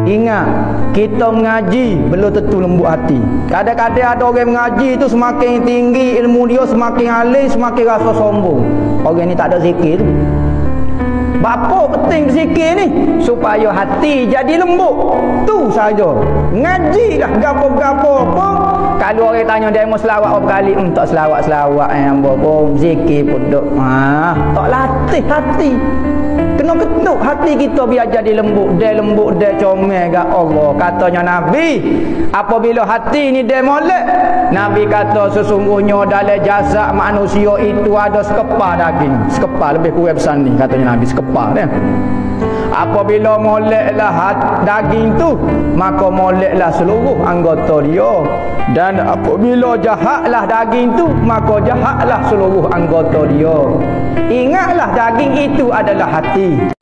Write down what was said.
Ingat, kita mengaji belum tentu lembut hati. Kadang-kadang ada orang mengaji tu semakin tinggi ilmu dia, semakin alim, semakin rasa sombong. Orang ni tak ada zikir tu. Bapa penting zikir ni supaya hati jadi lembut. Tu saja. Ngajilah gapo-gapo pun. Kalau orang tanya demo selawat berapa kali, tak selawat-selawat hamba pun zikir pun dok. Tak latih hati. Kena ketuk hati kita biar jadi lembut. Dia lembut, dia comel kat Allah. Katanya Nabi, apabila hati ni dia molek, Nabi kata sesungguhnya dalam jasad manusia itu ada sekepar daging. Sekepar, lebih kurang besar ni katanya Nabi, sekepar dia. Apabila moleklah daging tu, maka moleklah seluruh anggota dia. Dan apabila jahatlah daging tu, maka jahatlah seluruh anggota dia. Ingatlah daging itu adalah hati.